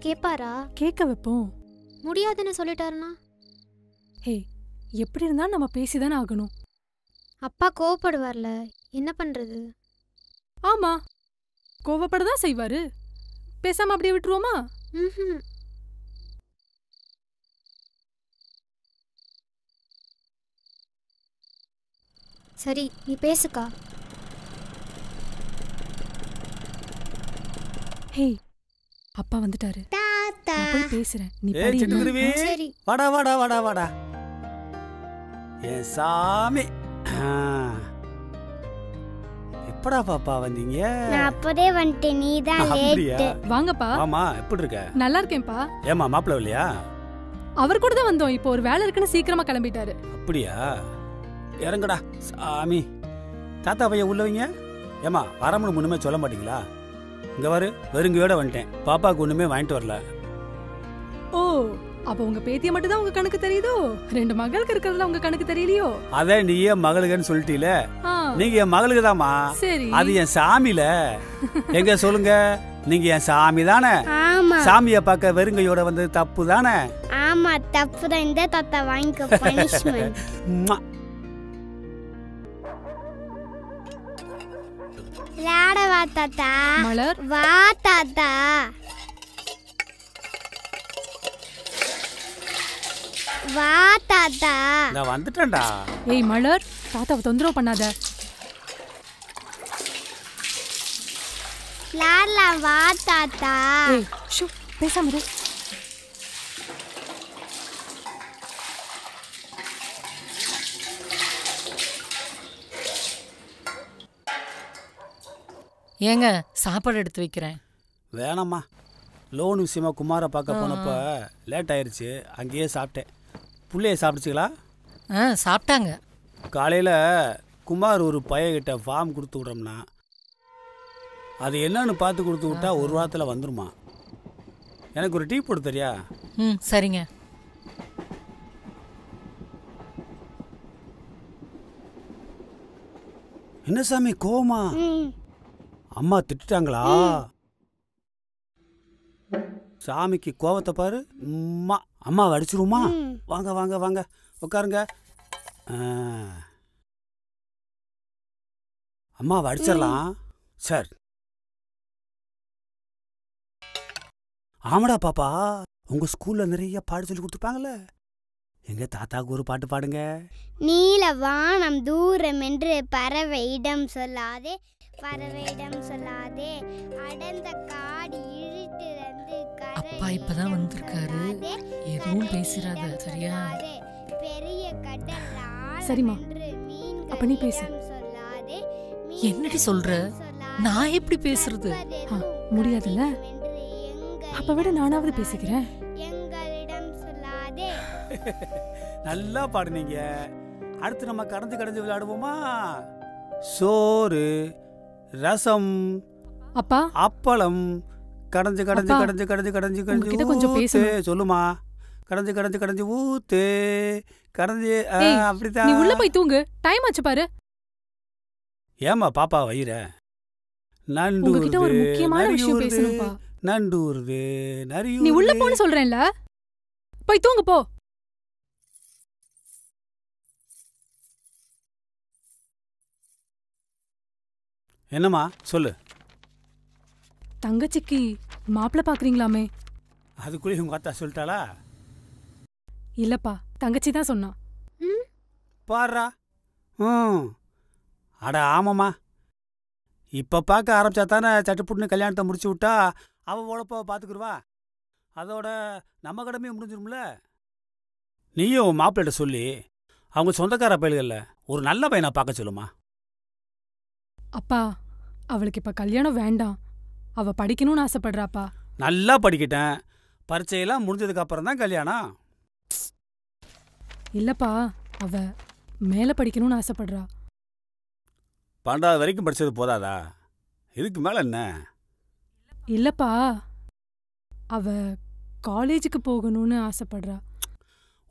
கேட்பாரா? கேட்க வைப்போம். முடியாதுன்னு சொல்லிட்டாருன்னா? ஹே, எப்படி இருந்தாலும் நம்ம பேசிதானே ஆகணும். அப்பா கோவப்படுவார்ல, என்ன பண்றது? ஆமா, கோவப்படதான் செய்வாரு. பேசாம அப்படியே விட்டுருவோமா? சரி, நீ பேசுக்கா. ஹே, அப்பா வந்துட்டாரு. நான் போய் பேசுறேன். நீ ஏய் படி. சிட்டுக்குருவி, சரி. வாடா வாடா வாடா வாடா. ஏன் சாமி, எப்படா பாப்பா வந்தீங்க? நான் அப்பதே வந்துட்டேன், நீ தான் அப்படியா? லேட். வாங்கப்பா. ஆமா, எப்படி இருக்க? நல்லா இருக்கேன்ப்பா. ஏமா மாப்பிள்ள இல்லையா? அவர் கூட தான் வந்தோம். இப்போ ஒரு வேலை இருக்குன்னு சீக்கிரமா கிளம்பிட்டாரு. அப்படியா? இறங்குடா சாமி. தாத்தா பையன் உள்ளவங்க ஏமா வரமுன்னு முன்னுமே சொல்ல மாட்டீங்களா? இங்க வரு, வெறுங்கையோட வந்துட்டேன். பாப்பாவுக்கு ஒண்ணுமே வாங்கிட்டு வரல. ஓ, அப்ப உங்க பேத்திய மட்டும் தான் உங்க கணக்கு தெரியுதோ? 2 மகளுக்கு இருக்கிறதுல உங்க கணக்கு தெரியலையோ? அதே நீயே மகளுக்குன்னு சொல்லிட்டீல. ஆ, நீங்க என் மகளுக்கு தாமா. சரி. அது என் சாமில. எங்க சொல்லுங்க, நீங்க என் சாமி தானே? ஆமா சாமிய பார்க்க வெறுங்கையோட வந்து தப்பு தானே? ஆமா, தப்புதான். இந்த தாத்தா வாங்கிக்க பனிஷ்மெண்ட். விளையாட வா தாத்தா. மலர், வா தாத்தா. வா தாத்தா. நான் வந்துட்டேன்டா. ஏய் மலர், தாத்தாவை தொந்தரவு பண்ணாத. விளையாடலாம் வா தாத்தா. ஏய் ஷூ, பேசாம இரு. ஏங்க சாப்பாடு எடுத்து வைக்கிறேன். வேணாம்மா, லோன் விஷயமா குமாரை பார்க்க போனப்ப லேட் ஆயிடுச்சு. அங்கேயே சாப்பிட்டேன். புள்ளைய சாப்பிடுச்சுங்களா? சாப்பிட்டாங்க. காலையில் குமார் ஒரு பையன்கிட்ட ஃபார்ம் கொடுத்து விட்றோம்னா அது என்னன்னு பார்த்து கொடுத்து விட்டா ஒரு வாரத்தில் வந்துருமா. எனக்கு ஒரு டீ போட்டு தெரியா? சரிங்க. என்ன சாமி கோவமா? அம்மா திட்டாங்களா? சாமிக்கு கோவத்தை பாரு. அம்மா அடிச்சிருமா? வாங்க வாங்க வாங்க உட்காருங்க. அம்மாவை அடிச்சிடலாம் சார். ஆமாடா பாப்பா, உங்க ஸ்கூல்ல நிறைய பாட்டு சொல்லி கொடுத்துருப்பாங்கல்ல. எங்க தாத்தாவுக்கு ஒரு பாட்டு பாடுங்க. நீல வானம் தூரம் என்று பறவையிடம் சொல்லாதே, பறவையிடம் சொல்லாதே, அடர்ந்த காடு இழுத்து வந்து அப்பா இப்பதான் வந்திருக்காரு, எதுவும் பேசிராத சரியா? பெரிய கடல் சரிம்மா, அப்ப நீ பேசு. என்னடி சொல்ற? நான் எப்படி பேசுறது? முடியாதுல்ல, அப்ப விட நானாவது பேசிக்கிறேன். எங்களிடம் சொல்லாதே. நல்லா பாடுனீங்க. அடுத்து நம்ம கடந்து கடந்து விளையாடுவோமா? சோறு, ரசம், அப்பா, அப்பளம், கடஞ்சு கடஞ்சு கடஞ்சு கடஞ்சு கடஞ்சு கடஞ்சு கொஞ்சம் பேசு. சொல்லுமா. கடஞ்சு கடஞ்சு கடஞ்சு ஊத்து கடஞ்சு. அப்படித்தான். நீ உள்ள போய் தூங்கு, டைம் ஆச்சு பாரு. ஏமா பாப்பா வயிற உங்ககிட்ட ஒரு முக்கியமான விஷயம் பேசணும்பா. நண்டூருது நரியூ. நீ உள்ள போன்னு சொல்றேன்ல, போய் தூங்கு போ. என்னம்மா சொல்லு. தங்கச்சிக்கு மாப்பிள்ள பாக்குறீங்களாமே? அதுக்குள்ளே உங்க அத்தா சொல்லிட்டாளா? இல்லப்பா, தங்கச்சி தான் சொன்னா. பாடுறா. அட ஆமாம்மா, இப்ப பார்க்க ஆரம்பிச்சா தானே சட்டுப்புட்டுன்னு கல்யாணத்தை முடிச்சு விட்டா அவ உழப்ப பாத்துக்குருவா. அதோட நம்ம கடமையை முடிஞ்சிரும்ல. நீயும் மாப்பிள்ளைகிட்ட சொல்லி அவங்க சொந்தக்கார பயல்கள்ல ஒரு நல்ல பையனை பார்க்க சொல்லுமா. அப்பா, அவளுக்கு இப்ப கல்யாணம் வேண்டாம். அவ படிக்கணும்னு ஆசைப்படுறாப்பா. நல்லா படிக்கிட்டேன், பரீட்சையெல்லாம் முடிஞ்சதுக்கு அப்புறம் தான் கல்யாணம். இல்லப்பா, அவ மேல படிக்கணும்னு ஆசைப்படுறா. 12வது வரைக்கும் படிச்சது போதாதா? இதுக்கு மேல என்ன? இல்லப்பா, அவ காலேஜுக்கு போகணும்னு ஆசைப்படுறா.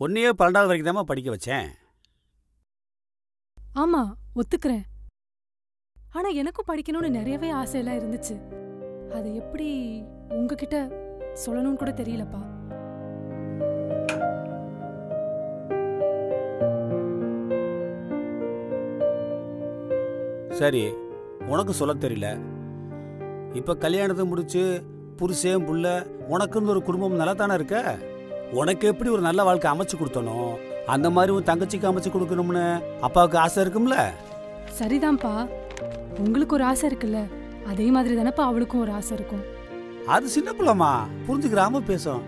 ஒன்னையே 12வது வரைக்கும் தான் படிக்க வச்சேன். ஆமா, ஒத்துக்கிறேன். ஆனா எனக்கும் படிக்கணும்னு நிறையவே ஆசையெல்லாம் இருந்துச்சு. அதை எப்படி உங்ககிட்ட சொல்லணும்னு கூட தெரியலப்பா. சரி, உனக்கு சொல்ல தெரியல. இப்ப கல்யாணத்தை முடிச்சு புருஷன் புள்ள உனக்குன்னு ஒரு குடும்பம் நல்லா தானே இருக்க. உனக்கு எப்படி ஒரு நல்ல வாழ்க்கை அமைச்சு கொடுத்தனோ அந்த மாதிரி உன் தங்கச்சிக்கு அமைச்சு கொடுக்கணும்னு அப்பாவுக்கு ஆசை இருக்கும்ல. சரிதான்ப்பா, உங்களுக்கு ஒரு ஆசை இருக்குல்ல, அதே மாதிரி தானப்பா அவளுக்கும் ஒரு ஆசை இருக்கும். அது சின்ன பிள்ளைமா, புரிஞ்சுக்கிறாம பேசும்.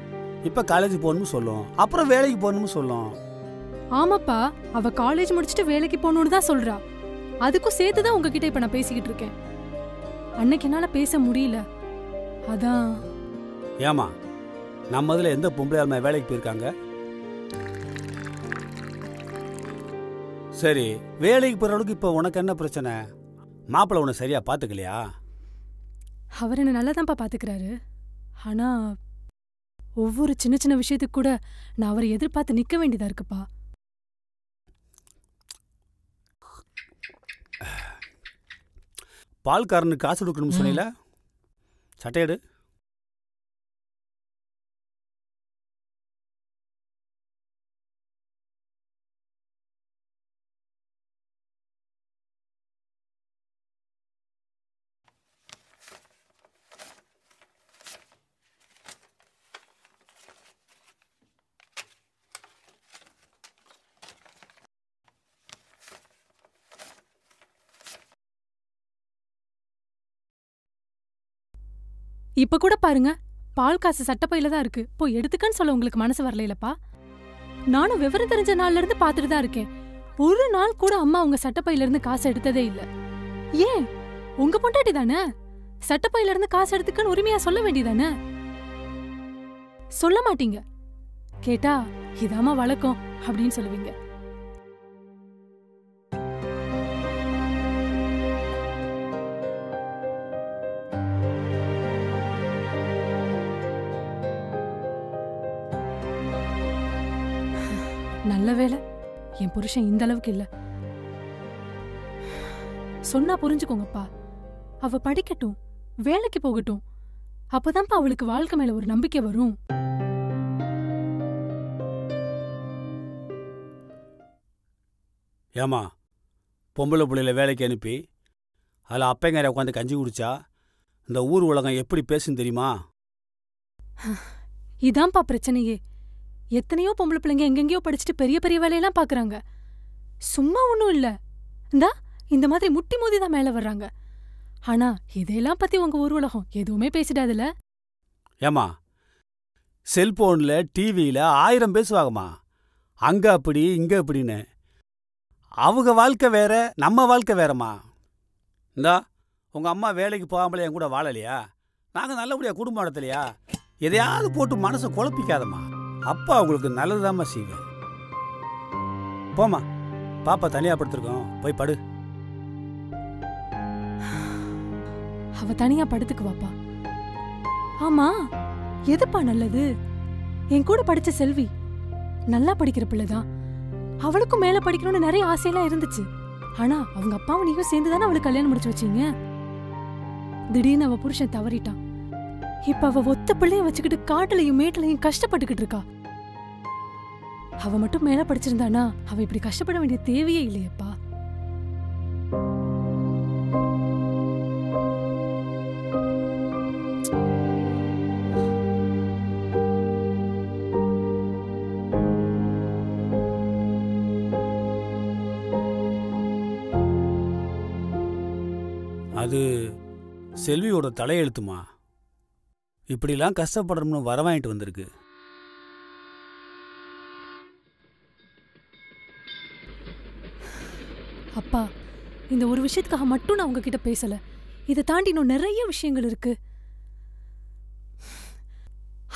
இப்ப காலேஜ் போகணும்னு சொல்லும், அப்புறம் வேலைக்கு போகணும்னு சொல்லும். ஆமாப்பா, அவ காலேஜ் முடிச்சுட்டு வேலைக்கு போகணும்னு தான் சொல்றா. அதுக்கும் சேர்த்துதான் உங்ககிட்ட இப்ப நான் பேசிக்கிட்டு இருக்கேன். அன்னைக்கு என்னால பேச முடியல, அதான். ஏமா, நம்ம இதுல எந்த பொம்பளையாலுமே வேலைக்கு போயிருக்காங்க? சரி, வேலைக்கு போற அளவுக்கு இப்ப உனக்கு என்ன பிரச்சனை? மாப்பிள்ளை உன்னை சரியா பாத்துக்கலையா? அவர் என்ன நல்லாதான்ப்பா பாத்துக்கிறாரு. ஆனா ஒவ்வொரு சின்ன சின்ன விஷயத்துக்கு கூட நான் அவரை எதிர்பார்த்து நிக்க வேண்டியதா இருக்குப்பா. பால்காரனுக்கு காசு கொடுக்கணும்னு சொன்னீல, சட்டையெடு. இப்ப கூட பாருங்க, பால் காசு சட்டப்பையில தான் இருக்கு. போய் எடுத்துக்கன்னு சொல்ல உங்களுக்கு மனசு வரலைலப்பா. நானும் விவரம் தெரிஞ்ச நாள்ல இருந்து பாத்துட்டு தான் இருக்கேன். ஒரு நாள் கூட அம்மா உங்க சட்டப்பையில இருந்து காசு எடுத்ததே இல்ல. ஏன்? உங்க பொண்டாட்டி தானே, சட்டப்பையில இருந்து காசு எடுத்துக்கன்னு உரிமையா சொல்ல வேண்டியதானே? சொல்ல மாட்டீங்க. கேட்டா இதாமா வழக்கம் அப்படின்னு சொல்லுவீங்க. நல்ல வேளை என் புருஷன் இந்த அளவுக்கு இல்ல. சொன்னா புரிஞ்சுக்கோங்கப்பா. அவ படிக்கட்டும், வேலைக்கு போகட்டும். அப்பதான்ப்பா அவளுக்கு வாழ்க்கை மேல ஒரு நம்பிக்கை வரும். ஏமா, பொம்பளை பிள்ளையில வேலைக்கு அனுப்பி அதில் அப்பங்கார உட்காந்து கஞ்சி குடிச்சா இந்த ஊர் உலகம் எப்படி பேசுன்னு தெரியுமா? இதான்ப்பா பிரச்சனையே. எத்தனையோ பொம்பளை பிள்ளைங்க எங்கெங்கயோ படிச்சுட்டு பெரிய பெரிய வேலையெல்லாம் பாக்குறாங்க. சும்மா ஒன்னும் இல்ல, இந்தா இந்த மாதிரி முட்டி மோதிதான் மேல வர்றாங்க. ஆனா இதெல்லாம் பத்தி உங்க ஊர் உலகம் எதுவுமே பேசிடாதுல. ஏமா, செல்போன்ல டிவியில 1000 பேசுவாங்கம்மா, அங்க அப்படி இங்க அப்படின்னு. அவங்க வாழ்க்கை வேற, நம்ம வாழ்க்கை வேறம்மா. இந்தா உங்க அம்மா வேலைக்கு போகாமலே என் கூட வாழலையா? நாங்க நல்லபடியா குடும்பம் நடத்தலையா? எதையாவது போட்டு மனசை குழப்பிக்காதம்மா. அப்பா உங்களுக்கு நல்லதுதாம்மா செய்வேன். போமா, பாப்பா தனியா படுத்திருக்கோம், போய் படு. அவ தனியா படுத்துக்குவாப்பா. ஆமா, எதுப்பா நல்லது? என் கூட படிச்ச செல்வி நல்லா படிக்கிற பிள்ளைதான். அவளுக்கும் மேல படிக்கணும்னு நிறைய ஆசையெல்லாம் இருந்துச்சு. ஆனா அவங்க அப்பாவும் நீயும் சேர்ந்துதானே அவளுக்கு கல்யாணம் முடிச்சு வச்சீங்க. திடீர்னு அவ புருஷன் தவறிட்டான். இப்ப அவ ஒத்த பிள்ளைய வச்சுக்கிட்டு காட்டுலயும் மேட்டுலயும் கஷ்டப்பட்டுக்கிட்டு இருக்கா. அவ மட்டும் மேல படிச்சிருந்தானா அவ இப்படி கஷ்டப்பட வேண்டிய தேவையே இல்லையப்பா. அது செல்வியோட தலையெழுத்துமா. இப்படிலாம் கஷ்டப்படணும்னு வரவாங்கிட்டு வந்திருக்கு. அப்பா, இந்த ஒரு விஷயத்துக்காக மட்டும் நான் உங்ககிட்ட பேசல. இதை தாண்டி இன்னும் நிறைய விஷயங்கள் இருக்கு.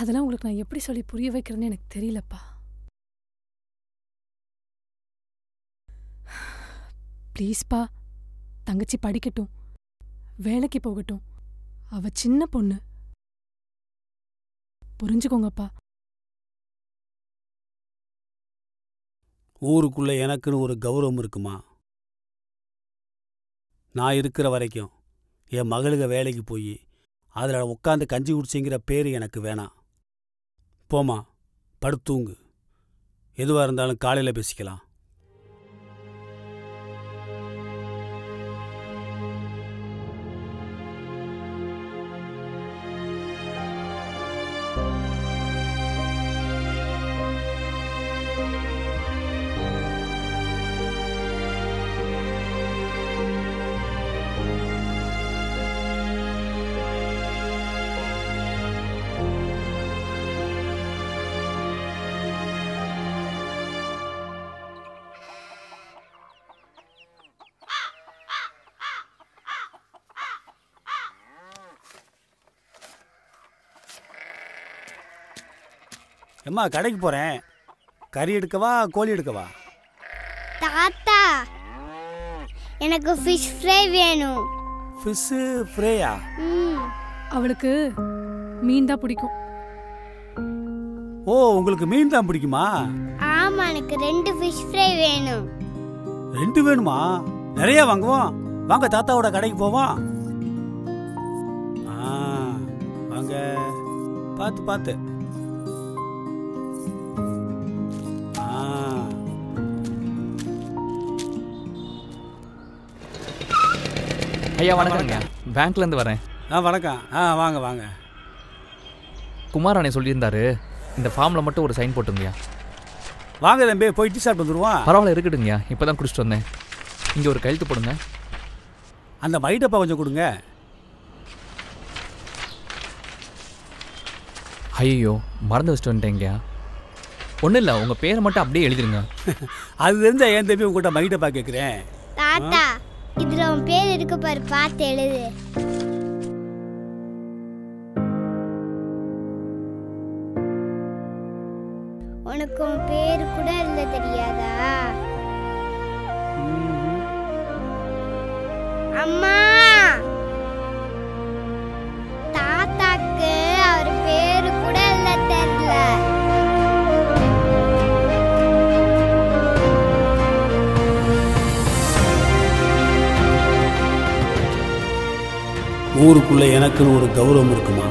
அதெல்லாம் உங்களுக்கு நான் எப்படி சொல்லி புரிய வைக்கிறேன்னு எனக்கு தெரியலப்பா. ப்ளீஸ்பா, தங்கச்சி படிக்கட்டும், வேலைக்கு போகட்டும். அவ சின்ன பொண்ணு, புரிஞ்சுக்கோங்கப்பா. ஊருக்குள்ள எனக்குன்னு ஒரு கௌரவம் இருக்குமா. நான் இருக்கிற வரைக்கும் என் மகளுக வேலைக்கு போய் அதில் உட்காந்து கஞ்சி குடிச்சிங்கிற பேர் எனக்கு வேணாம். போமா, படுத்தூங்கு. எதுவாக இருந்தாலும் காலையில் பேசிக்கலாம். அம்மா, கடைக்கு போகிறேன். கறி எடுக்கவா கோழி எடுக்கவா? தாத்தா, எனக்கு ஃபிஷ் ஃப்ரை வேணும். ஃபிஷ்ஷு ஃப்ரையா? அவளுக்கு மீன் தான் பிடிக்கும். ஓ, உங்களுக்கு மீன் தான் பிடிக்குமா? ஆமா, எனக்கு 2 ஃபிஷ் ஃப்ரை வேணும். 2 வேணுமா? நிறைய வாங்குவோம். வாங்க, தாத்தாவோட கடைக்கு போவோம். வாங்க, பார்த்து பார்த்து. ஐயா வணக்கங்க, பேங்க்லேருந்து வரேன். வணக்கம். வாங்க வாங்க. குமார் அண்ணே சொல்லியிருந்தாரு, இந்த ஃபார்மில் மட்டும் ஒரு சைன் போட்டுங்கய்யா. வாங்க தம்பி, போய் டீ ஷர்ட் வந்துடுவான். பரவாயில்ல, இருக்கட்டுங்கய்யா, இப்போ தான் குடிச்சிட்டு வந்தேன். இங்கே ஒரு கையெழுத்து போடுங்க. அந்த மைடப்பா கொஞ்சம் கொடுங்க. ஐயோ, மறந்து வச்சுட்டு வந்துட்டேங்கய்யா. ஒன்றும் இல்லை, உங்கள் பேரை மட்டும் அப்படியே எழுதிருங்க. அது தெரிஞ்சா ஏன் தம்பி உங்கள்கிட்ட மைடப்பா கேட்குறேன். தாத்தா, இதுல உன் பேர் இருக்கு பாரு, பார்த்து எழுது. உனக்கு உன் பேரு கூட எழுத தெரியாதா? அம்மா, தாத்தாக்கு அவர் பேரு கூட எழுத தெரியல. ஊருக்குள்ள எனக்குன்னு ஒரு கௌரவம் இருக்குமா?